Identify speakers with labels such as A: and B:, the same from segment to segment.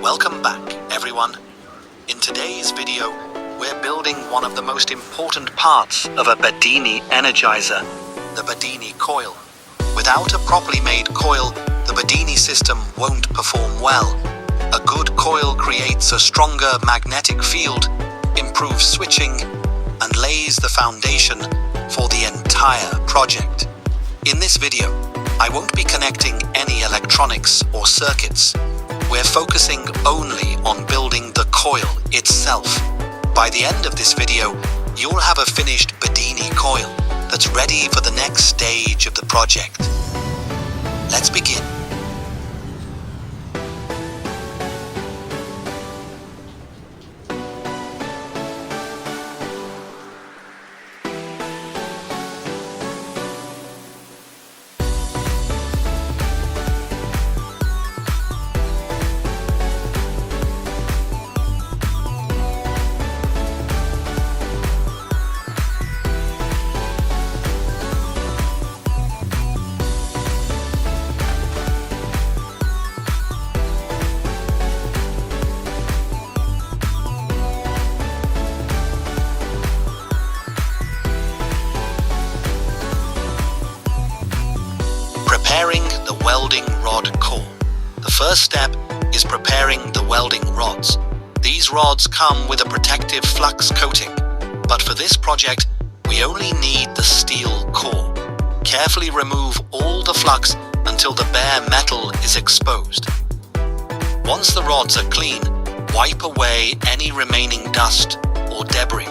A: Welcome back, everyone. In today's video, we're building one of the most important parts of a Bedini energizer, the Bedini coil. Without a properly made coil, the Bedini system won't perform well. A good coil creates a stronger magnetic field, improves switching, and lays the foundation for the entire project. In this video, I won't be connecting any electronics or circuits. We're focusing only on building the coil itself. By the end of this video, you'll have a finished Bedini coil that's ready for the next stage of the project. Let's begin. Preparing the welding rod core. The first step is preparing the welding rods. These rods come with a protective flux coating, but for this project, we only need the steel core. Carefully remove all the flux until the bare metal is exposed. Once the rods are clean, wipe away any remaining dust or debris.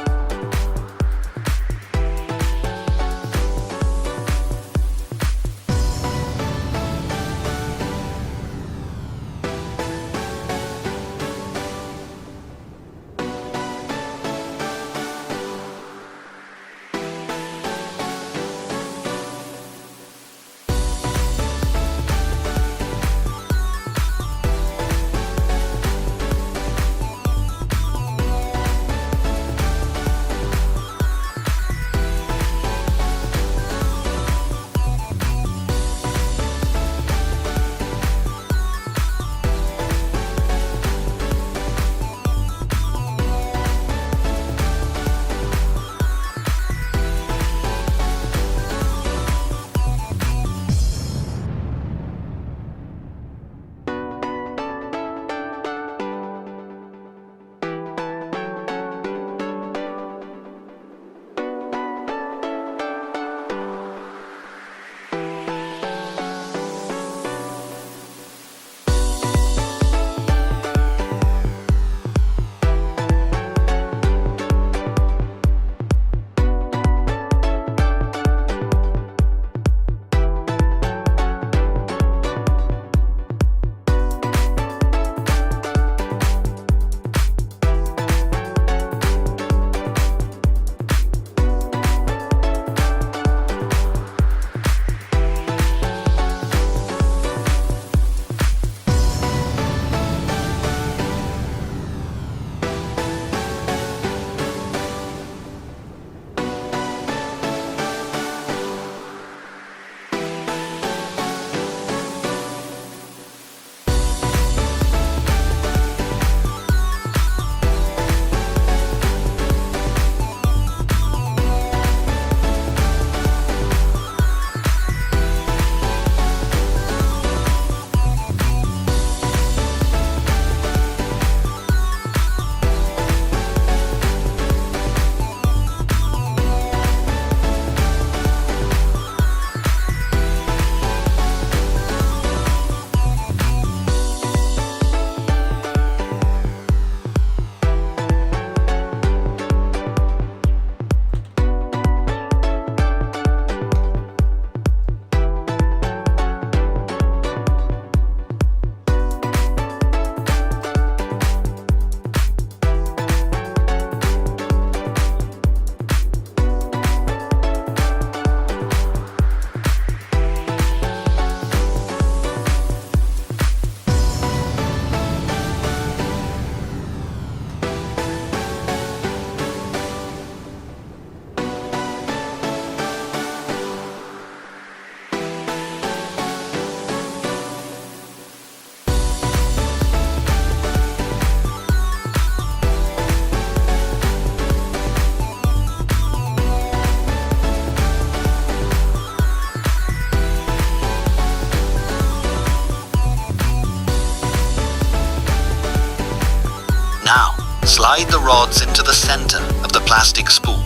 A: Slide the rods into the center of the plastic spool.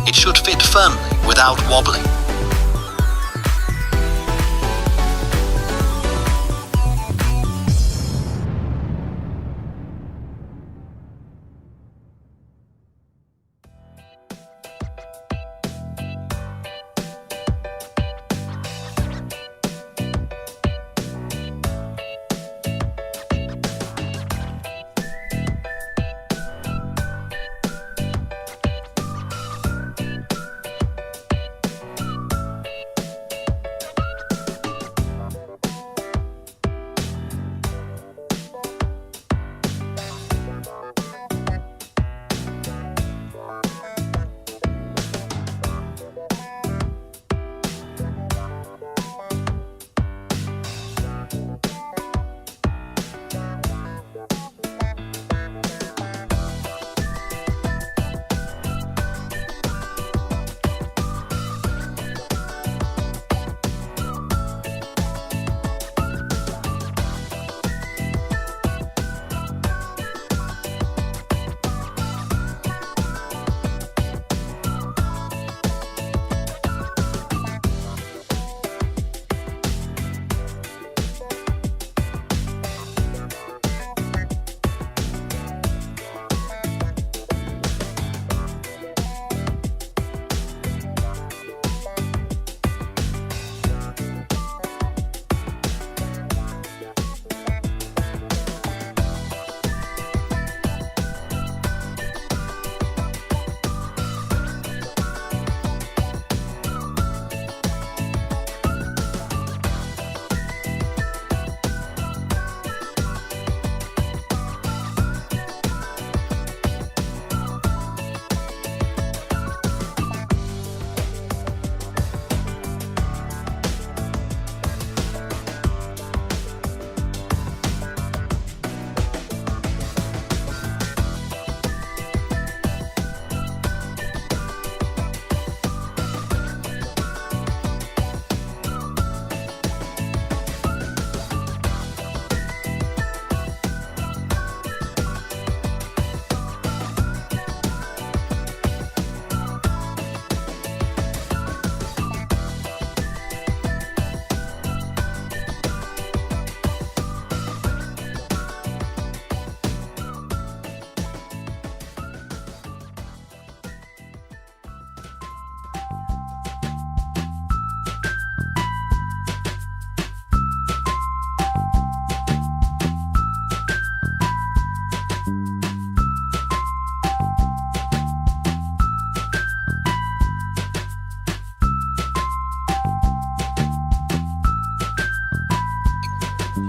A: It should fit firmly without wobbling.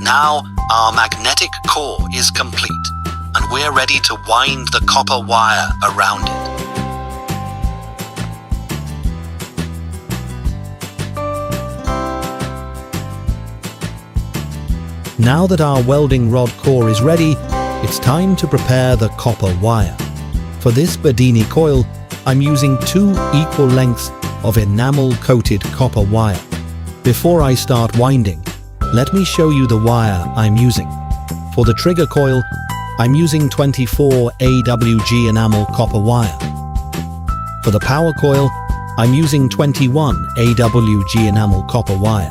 A: Now our magnetic core is complete, and we're ready to wind the copper wire around it.
B: Now that our welding rod core is ready, it's time to prepare the copper wire. For this Bedini coil, I'm using 2 equal lengths of enamel-coated copper wire. Before I start winding, let me show you the wire I'm using. For the trigger coil, I'm using 24 AWG enamel copper wire. For the power coil, I'm using 21 AWG enamel copper wire.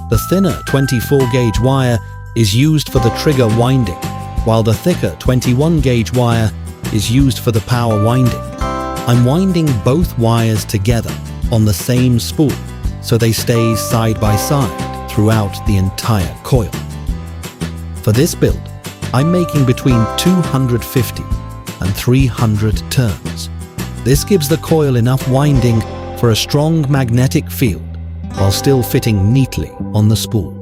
B: The thinner 24 gauge wire is used for the trigger winding, while the thicker 21 gauge wire is used for the power winding. I'm winding both wires together on the same spool, so they stay side by side throughout the entire coil. For this build, I'm making between 250 and 300 turns. This gives the coil enough winding for a strong magnetic field while still fitting neatly on the spool.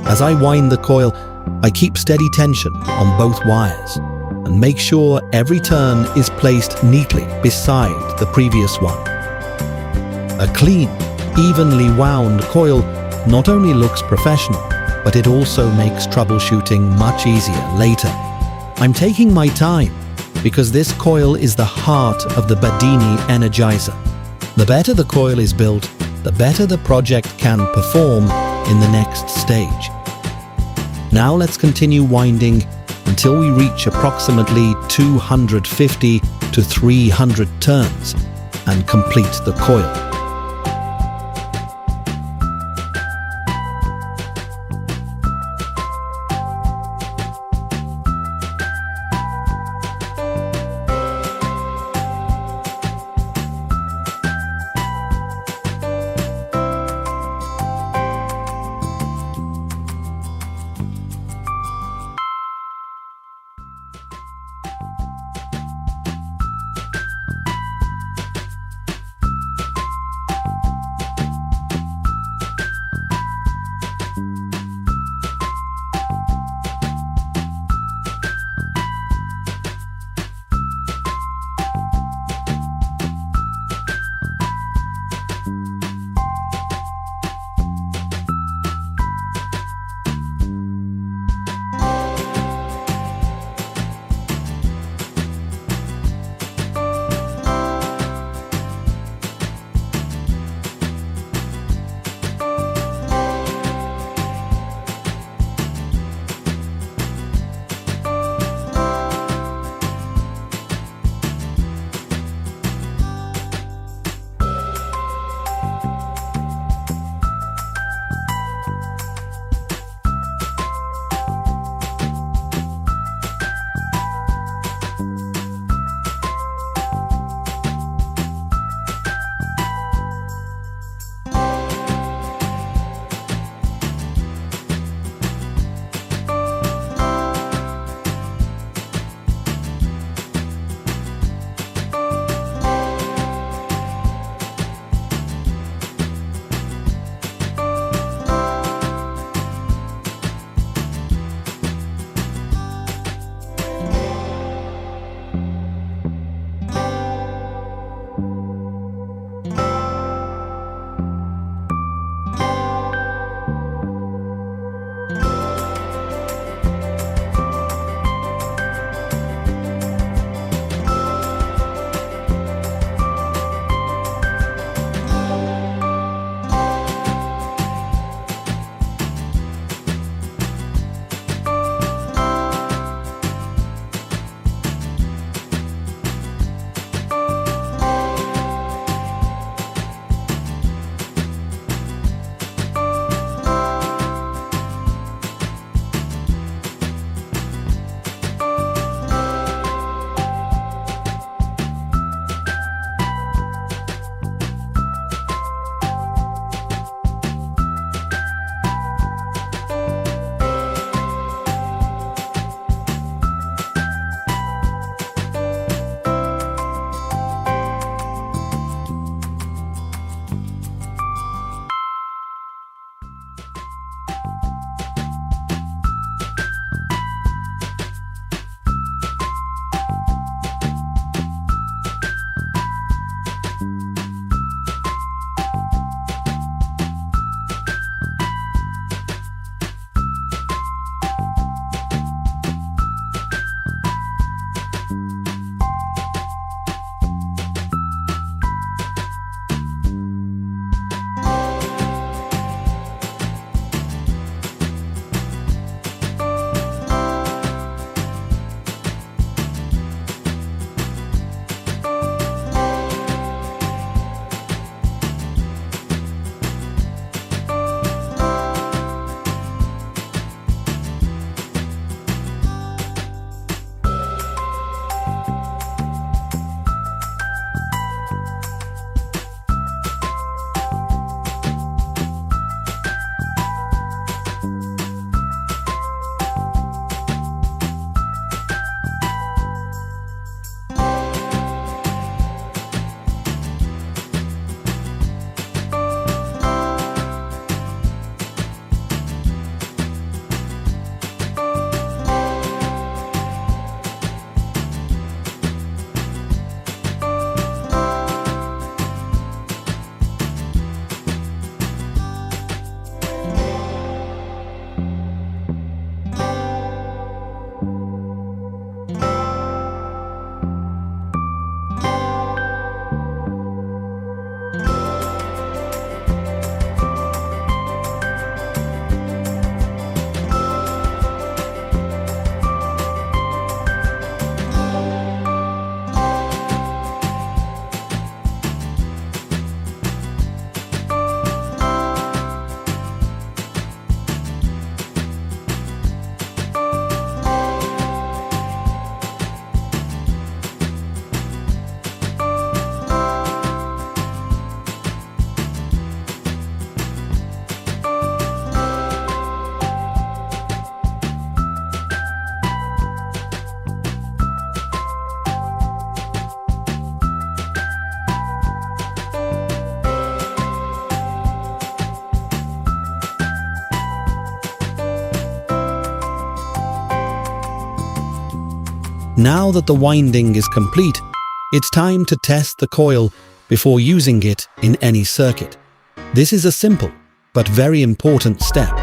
B: As I wind the coil, I keep steady tension on both wires and make sure every turn is placed neatly beside the previous one. A clean, evenly wound coil not only looks professional, but it also makes troubleshooting much easier later. I'm taking my time because this coil is the heart of the Bedini energizer. The better the coil is built, the better the project can perform in the next stage. Now let's continue winding until we reach approximately 250 to 300 turns and complete the coil. Now that the winding is complete, it's time to test the coil before using it in any circuit. This is a simple but very important step.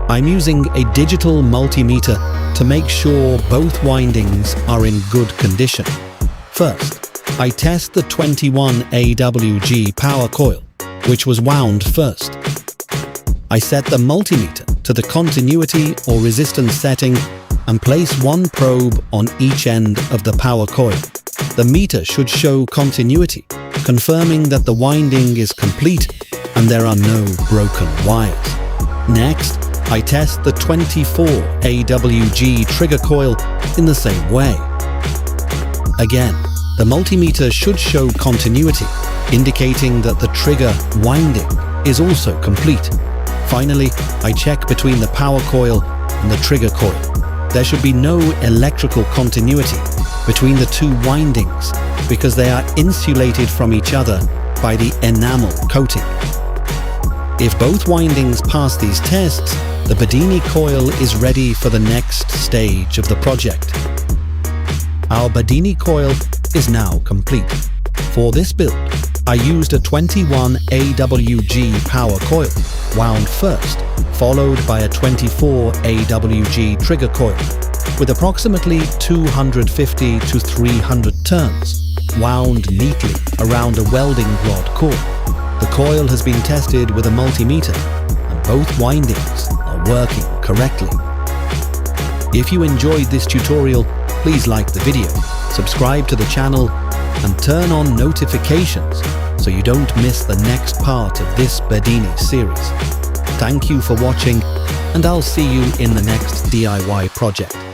B: I'm using a digital multimeter to make sure both windings are in good condition. First, I test the 21 AWG power coil, which was wound first. I set the multimeter to the continuity or resistance setting and place one probe on each end of the power coil. The meter should show continuity, confirming that the winding is complete and there are no broken wires. Next, I test the 24 AWG trigger coil in the same way. Again, the multimeter should show continuity, indicating that the trigger winding is also complete. Finally, I check between the power coil and the trigger coil. There should be no electrical continuity between the two windings because they are insulated from each other by the enamel coating. If both windings pass these tests, the Bedini coil is ready for the next stage of the project. Our Bedini coil is now complete. For this build, I used a 21 AWG power coil, wound first, followed by a 24 AWG trigger coil, with approximately 250 to 300 turns, wound neatly around a welding rod core. The coil has been tested with a multimeter, and both windings are working correctly. If you enjoyed this tutorial, please like the video, subscribe to the channel, and turn on notifications so you don't miss the next part of this Bedini series. Thank you for watching, and I'll see you in the next DIY project.